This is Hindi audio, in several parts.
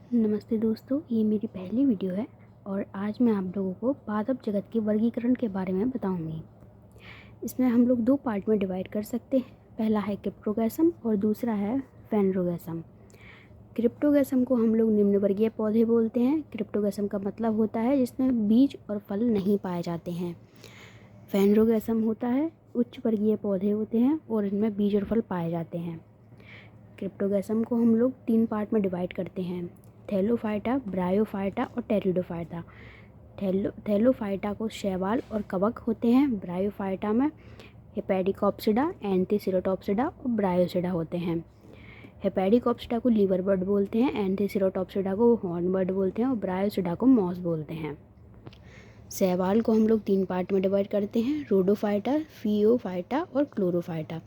नमस्ते दोस्तों, ये मेरी पहली वीडियो है और आज मैं आप लोगों को पादप जगत के वर्गीकरण के बारे में बताऊंगी। इसमें हम लोग दो पार्ट में डिवाइड कर सकते हैं। पहला है क्रिप्टोगैसम और दूसरा है फेनरोगैसम। क्रिप्टोगैसम को हम लोग निम्नवर्गीय पौधे बोलते हैं। क्रिप्टोगैसम का मतलब होता है जिसमें बीज और फल नहीं पाए जाते हैं। फेनरोगैसम होता है उच्च वर्गीय पौधे होते हैं और इनमें बीज और फल पाए जाते हैं। क्रिप्टोगैसम को हम लोग 3 पार्ट में डिवाइड करते हैं: थैलोफाइटा, ब्रायोफाइटा और टेरिडोफाइटा। थैलोफाइटा को शैवाल और कवक होते हैं। ब्रायोफाइटा में हेपेडिकोप्सिडा, एंटीसिरोटॉप्सिडा और ब्रायोसिडा होते हैं। हेपेडिकोप्सिडा को लीवर बर्ड बोलते हैं, एंटीसिरोटॉप्सिडा को हॉर्न बर्ड बोलते हैं और ब्रायोसिडा को मॉस बोलते हैं। शैवाल को हम लोग 3 पार्ट में डिवाइड करते हैं: रोडोफाइटा, फियोफाइटा और क्लोरोफाइटा।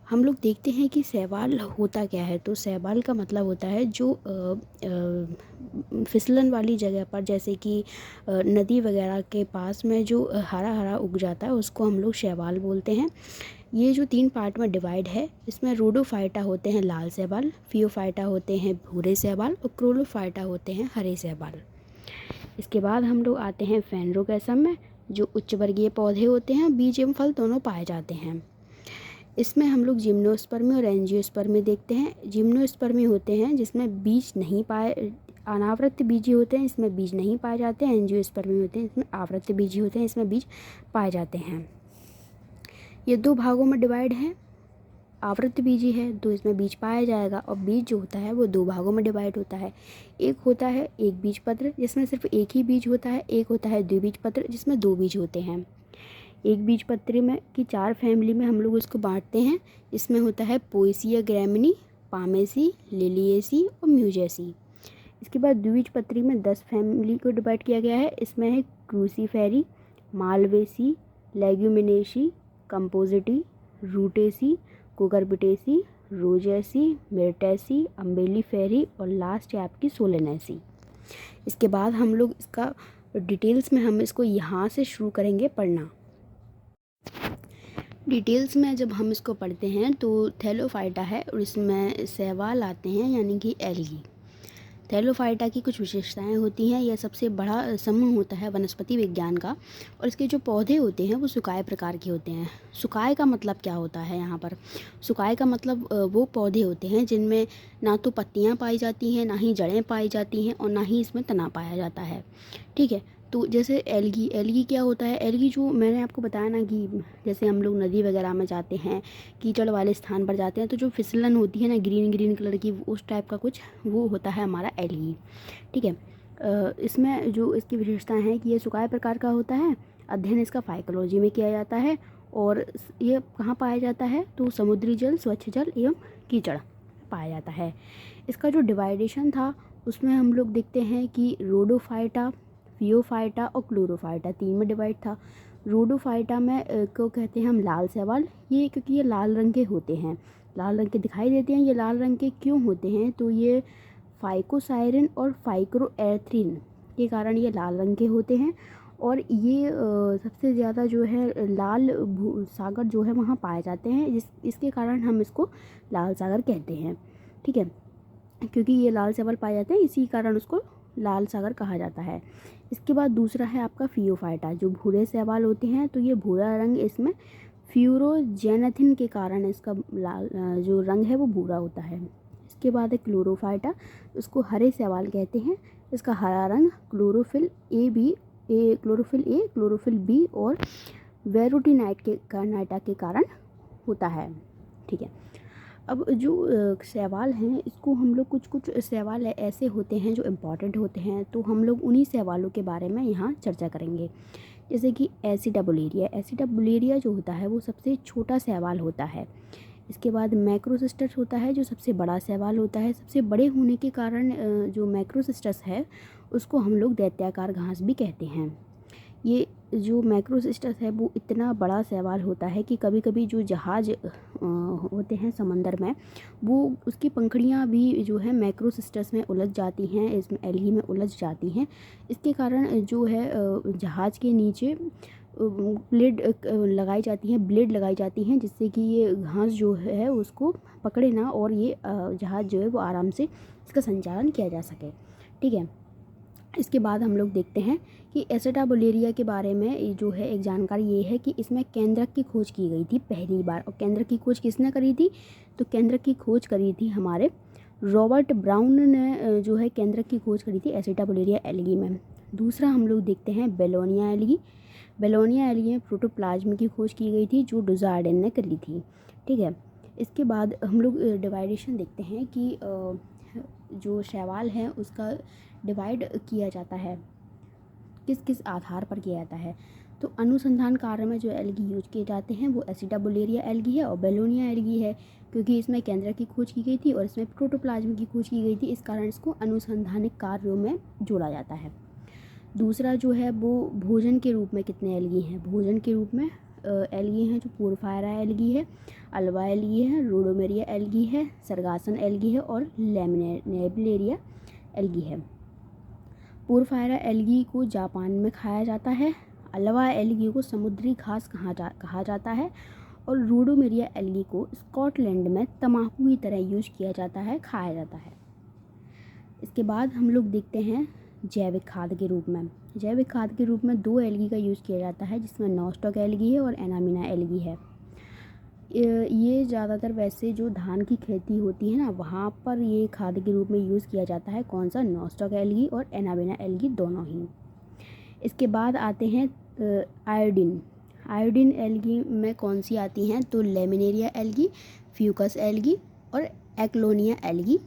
हम लोग देखते हैं कि शैवाल होता क्या है। तो शैवाल का मतलब होता है जो फिसलन वाली जगह पर, जैसे कि नदी वगैरह के पास में जो हरा हरा उग जाता है उसको हम लोग शैवाल बोलते हैं। ये जो 3 पार्ट में डिवाइड है, इसमें रोडोफाइटा होते हैं लाल शैवाल, फियोफाइटा होते हैं भूरे शैवाल और क्लोरोफाइटा होते हैं हरे शैवाल। इसके बाद हम लोग आते हैं फेनरोगैसम में, जो उच्च वर्गीय पौधे होते हैं, बीज एवं फल दोनों पाए जाते हैं। इसमें हम लोग जिम्नोस्पर्मी और एंजियोस्पर्मी देखते हैं। जिम्नोस्पर्मी होते हैं जिसमें बीज नहीं पाए, अनावृत बीजी होते हैं, इसमें बीज नहीं पाए जाते हैं। एंजियोस्पर्मी होते हैं इसमें आवृत बीजी होते हैं, इसमें बीज पाए जाते हैं। ये 2 भागों में डिवाइड है। आवृत बीजी है तो इसमें बीज पाया जाएगा, और बीज जो होता है वो 2 भागों में डिवाइड होता है। एक होता है एक बीज पत्र जिसमें सिर्फ एक ही बीज होता है, एक होता है द्विबीज पत्र जिसमें 2 बीज होते हैं। एक बीज पत्री में की 4 फैमिली में हम लोग इसको बांटते हैं। इसमें होता है पोएसिया ग्रैमिनी, पामेसी, लिलिएसी और म्यूजेसी। इसके बाद द्विबीज पत्री में 10 फैमिली को डिवाइड किया गया है। इसमें है Cruciferae, Malvaceae, Leguminosae, Compositae, Rutaceae, Cucurbitaceae, Rosaceae, Myrtaceae, Umbelliferae और लास्ट है आपकी सोलेनेसी। इसके बाद हम लोग इसका डिटेल्स में हम इसको यहाँ से शुरू करेंगे पढ़ना। डिटेल्स में जब हम इसको पढ़ते हैं तो थैलोफाइटा है और इसमें शैवाल आते हैं, यानी कि एल्गी। थैलोफाइटा की कुछ विशेषताएं होती हैं। यह सबसे बड़ा समूह होता है वनस्पति विज्ञान का, और इसके जो पौधे होते हैं वो सुकाए प्रकार के होते हैं। सुकाए का मतलब क्या होता है यहाँ पर? सुकाए का मतलब वो पौधे होते हैं जिनमें ना तो पत्तियाँ पाई जाती हैं, ना ही जड़ें पाई जाती हैं और ना ही इसमें तना पाया जाता है। ठीक है, तो जैसे एल्गी क्या होता है? एल्गी जो मैंने आपको बताया ना कि जैसे हम लोग नदी वगैरह में जाते हैं, कीचड़ वाले स्थान पर जाते हैं, तो जो फिसलन होती है ना ग्रीन ग्रीन कलर की, उस टाइप का कुछ वो होता है हमारा एल्गी। ठीक है, इसमें जो इसकी विशेषताएं हैं कि ये सुखाए प्रकार का होता है। अध्ययन इसका फाइकोलॉजी में किया जाता है और ये कहाँ पाया जाता है? तो समुद्री जल, स्वच्छ जल एवं कीचड़ पाया जाता है। इसका जो डिवाइडेशन था उसमें हम लोग देखते हैं कि रोडोफाइटा, फियोफाइटा और क्लोरोफाइटा 3 में डिवाइड था। रोडोफाइटा में को कहते हैं हम लाल शैवाल, ये क्योंकि ये लाल रंग के होते हैं, लाल रंग के दिखाई देते हैं। ये लाल रंग के क्यों होते हैं? तो ये फाइकोसाइरिन और फाइक्रोएर्थ्रिन के कारण ये लाल रंग के होते हैं, और ये सबसे ज़्यादा जो है लाल सागर जो है वहाँ पाए जाते हैं, इसके कारण हम इसको लाल सागर कहते हैं। ठीक है, क्योंकि ये लाल शैवाल पाए जाते हैं इसी कारण उसको लाल सागर कहा जाता है। इसके बाद दूसरा है आपका फियोफाइटा, जो भूरे शैवाल होते हैं। तो ये भूरा रंग इसमें फ्यूरोजेनेथिन के कारण इसका लाल जो रंग है वो भूरा होता है। इसके बाद है क्लोरोफाइटा, उसको हरे शैवाल कहते हैं। इसका हरा रंग क्लोरोफिल ए, क्लोरोफिल बी और वेरोटिनाइट के कारण होता है। ठीक है, अब जो शैवाल हैं इसको हम लोग कुछ शैवाल ऐसे होते हैं जो इम्पॉर्टेंट होते हैं, तो हम लोग उन्हीं शैवालों के बारे में यहाँ चर्चा करेंगे। जैसे कि एसिडा बुलेरिया जो होता है वो सबसे छोटा शैवाल होता है। इसके बाद मैक्रोसिस्टस होता है जो सबसे बड़ा शैवाल होता है। सबसे बड़े होने के कारण जो मैक्रोसिस्टस है उसको हम लोग दैत्याकार घास भी कहते हैं। ये जो मैक्रोसिस्टस है वो इतना बड़ा शैवाल होता है कि कभी कभी जो जहाज होते हैं समंदर में, वो उसकी पंखुड़ियाँ भी जो है मैक्रोसिस्टस में उलझ जाती हैं, इसमें एल्गी में उलझ जाती हैं। इसके कारण जो है जहाज के नीचे ब्लेड लगाई जाती हैं जिससे कि ये घास जो है उसको पकड़े ना और ये जहाज़ जो है वो आराम से इसका संचालन किया जा सके। ठीक है, इसके बाद हम लोग देखते हैं कि एसिटाबुलेरिया के बारे में जो है एक जानकारी ये है कि इसमें केंद्रक की खोज की गई थी पहली बार। और केंद्रक की खोज किसने करी थी? तो केंद्रक की खोज करी थी हमारे रॉबर्ट ब्राउन ने जो है केंद्रक की खोज करी थी एसिटाबुलेरिया एल्गी में। दूसरा हम लोग देखते हैं बेलोनिया एल्गी। बेलोनिया एल्गी में प्रोटोप्लाज्म की खोज की गई थी जो डुजार्डेन ने करी थी। ठीक है, इसके बाद हम लोग डिवाइडेशन देखते हैं कि जो शैवाल है उसका डिवाइड किया जाता है किस किस आधार पर किया जाता है। तो अनुसंधान कार्य में जो एल्गी यूज किए जाते हैं वो एसिटाबुलेरिया एल्गी है और बेलोनिया एल्गी है, क्योंकि इसमें केंद्रक की खोज की गई थी और इसमें प्रोटोप्लाज्म की खोज की गई थी, इस कारण इसको अनुसंधानिक कार्यों में जोड़ा जाता है। दूसरा जो है वो भोजन के रूप में कितने एल्गी हैं? भोजन के रूप में एल्गी हैं जो पोरफायरा एल्गी है, अल्वा एल्गी है, रोडोमेरिया एल्गी है, सरगासन एल्गी है और लेमिनेरिया एल्गी है। पोरफायरा एल्गी को जापान में खाया जाता है, अल्वा एल्गी को समुद्री घास कहा जाता है और रोडोमेरिया एल्गी को स्कॉटलैंड में तम्बाकू की तरह यूज किया जाता है, खाया जाता है। इसके बाद हम लोग देखते हैं जैविक खाद के रूप में। जैविक खाद के रूप में 2 एल्गी का यूज़ किया जाता है जिसमें नॉस्टॉक एल्गी है और एनामिना एल्गी है। ये ज़्यादातर वैसे जो धान की खेती होती है ना वहाँ पर ये खाद के रूप में यूज़ किया जाता है। कौन सा? नॉस्टॉक एल्गी और एनामिना एल्गी दोनों ही। इसके बाद आते हैं आयोडीन। आयोडीन एल्गी में कौन सी आती हैं? तो लेमिनेरिया एल्गी, फ्यूकस एल्गी और एक्लोनिया एल्गी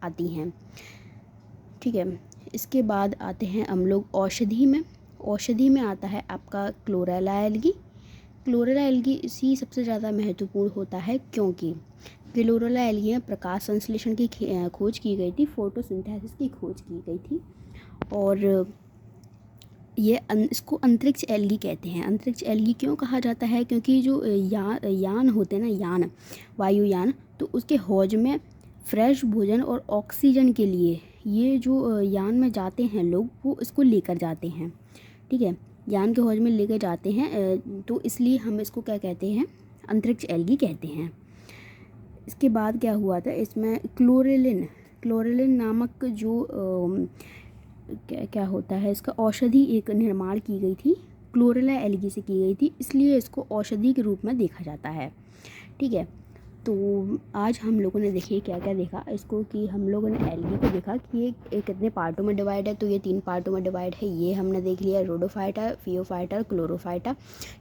आती हैं। ठीक है, इसके बाद आते हैं हम लोग औषधि में। औषधि में आता है आपका क्लोरेला एल्गी। क्लोरेला एल्गी इसी सबसे ज़्यादा महत्वपूर्ण होता है क्योंकि क्लोरेला एल्गी में प्रकाश संश्लेषण की खोज की गई थी, फोटोसिंथेसिस की खोज की गई थी और ये इसको अंतरिक्ष एल्गी कहते हैं। अंतरिक्ष एल्गी क्यों कहा जाता है? क्योंकि जो यान होते हैं ना, यान, वायुयान, तो उसके हौज में फ्रेश भोजन और ऑक्सीजन के लिए ये जो यान में जाते हैं लोग वो इसको लेकर जाते हैं। ठीक है, यान के हौज में लेकर जाते हैं, तो इसलिए हम इसको क्या कहते हैं? अंतरिक्ष एल्गी कहते हैं। इसके बाद क्या हुआ था? इसमें क्लोरेलिन नामक जो क्या होता है इसका औषधि एक निर्माण की गई थी, क्लोरेला एल्गी से की गई थी, इसलिए इसको औषधि के रूप में देखा जाता है। ठीक है, तो आज हम लोगों ने देखिए क्या क्या देखा इसको, कि हम लोगों ने एल्गी को देखा कि ये कितने पार्टों में डिवाइड है। तो ये 3 पार्टों में डिवाइड है, ये हमने देख लिया, रोडोफाइटा, फियोफाइटा, क्लोरोफाइटा।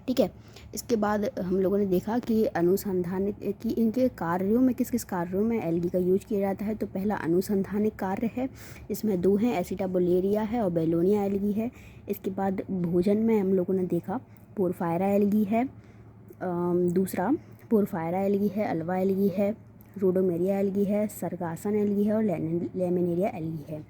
ठीक है, इसके बाद हम लोगों ने देखा कि अनुसंधानिक कि इनके कार्यों में किस किस कार्यों में एल्गी का यूज किया जाता है। तो पहला अनुसंधानिक कार्य है, इसमें 2 हैं, एसिटाबुलेरिया है और बेलोनिया एल्गी है। इसके बाद भोजन में हम लोगों ने देखा पोरफायरा एल्गी है, दूसरा पोरफायरा एल्गी है, अल्वा एल्गी है, रोडोमेरिया एल्गी है, सरगासन एल्गी है और लेमिनेरिया एल्गी है।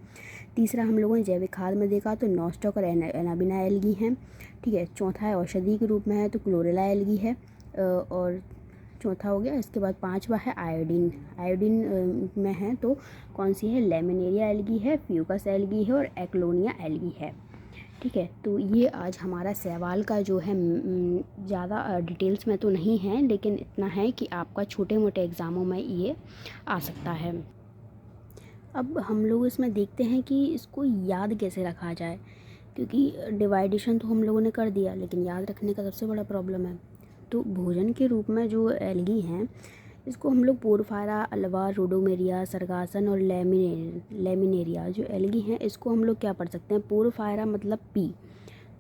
तीसरा हम लोगों ने जैविक खाद में देखा तो नॉस्टॉक और एनाबिना एल्गी हैं। ठीक है, चौथा है औषधि के रूप में है तो क्लोरेला एल्गी है और चौथा हो गया। इसके बाद 5वां है आयोडीन में है तो कौन सी है? लेमिनेरिया एल्गी है, फ्यूकस एल्गी है और एक्लोनिया एल्गी है। ठीक है, तो ये आज हमारा सवाल का जो है ज़्यादा डिटेल्स में तो नहीं है, लेकिन इतना है कि आपका छोटे मोटे एग्ज़ामों में ये आ सकता है। अब हम लोग इसमें देखते हैं कि इसको याद कैसे रखा जाए, क्योंकि डिवाइडेशन तो हम लोगों ने कर दिया लेकिन याद रखने का सबसे बड़ा प्रॉब्लम है। तो भोजन के रूप में जो एल्गी हैं इसको हम लोग पोरफायरा, अल्वा, रोडोमेरिया, सरगासन और लेमिनेरिया जो एल्गी हैं इसको हम लोग क्या पढ़ सकते हैं? पोरफायरा मतलब पी,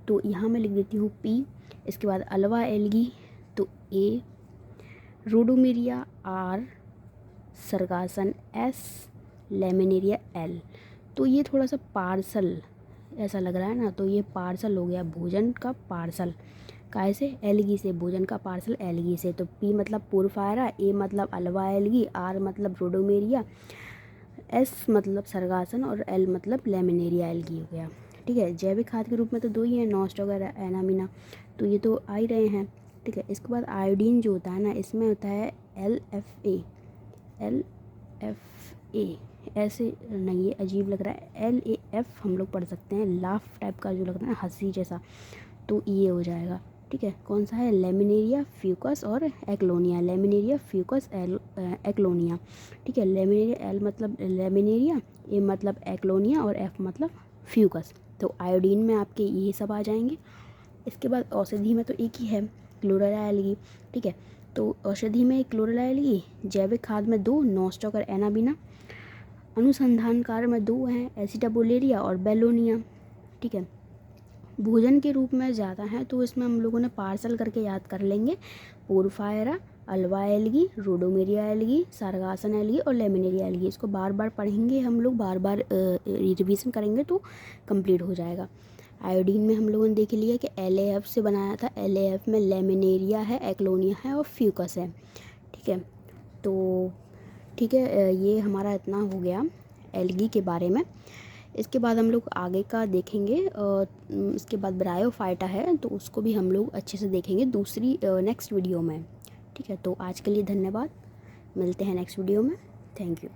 तो यहाँ मैं लिख देती हूँ पी। इसके बाद अल्वा एल्गी तो ए, रोडोमेरिया आर, सरगासन एस, लेमिनेरिया एल। तो ये थोड़ा सा पार्सल ऐसा लग रहा है ना, तो ये पार्सल हो गया, भोजन का पार्सल। काय से? एल्गी से, भोजन का पार्सल एल्गी से। तो पी मतलब पोरफायरा, ए मतलब अल्वा एल्गी, आर मतलब रोडोमेरिया, एस मतलब सरगासन और एल मतलब लेमिनेरिया एल्गी हो गया। ठीक है, जैविक खाद के रूप में तो 2 ही हैं, नॉस्टॉक और एनामिना, तो ये तो आ ही रहे हैं। ठीक है, इसके बाद आयोडीन जो होता है ना इसमें होता है LFA, ऐसे नहीं, ये अजीब लग रहा है, LAF हम लोग पढ़ सकते हैं, लाफ टाइप का जो लग रहा है हंसी जैसा, तो ये हो जाएगा। ठीक है, कौन सा है, लेमिनेरिया फ्यूकस और एक्लोनिया, लेमिनेरिया फ्यूकस एक्लोनिया। ठीक है, लेमिनेरिया, एल मतलब लेमिनेरिया, ए मतलब एक्लोनिया और एफ मतलब फ्यूकस। तो आयोडीन में आपके ये सब आ जाएंगे। इसके बाद औषधि में तो एक ही है, क्लोरेला एल्गी। ठीक है, तो औषधि में क्लोरेला एल्गी, जैविक खाद में 2, नॉस्टॉक और एनाबिना, अनुसंधान कार्य में 2 हैं, एसिटाबुलेरिया और बेलोनिया। ठीक है, भोजन के रूप में ज़्यादा हैं तो इसमें हम लोगों ने पार्सल करके याद कर लेंगे, Porphyra, Ulva algae, Rhodymenia algae, Sargassum algae और लेमिनेरिया एल्गी। इसको बार बार पढ़ेंगे हम लोग, बार बार रिविज़न करेंगे तो कंप्लीट हो जाएगा। आयोडीन में हम लोगों ने देख लिया कि LAF से बनाया था, LAF में लेमिनेरिया है, एक्लोनिया है और फ्यूकस है। ठीक है, तो ठीक है, ये हमारा इतना हो गया एल्गी के बारे में। इसके बाद हम लोग आगे का देखेंगे, इसके बाद ब्रायोफाइटा है तो उसको भी हम लोग अच्छे से देखेंगे दूसरी नेक्स्ट वीडियो में। ठीक है, तो आज के लिए धन्यवाद, मिलते हैं नेक्स्ट वीडियो में। Thank you.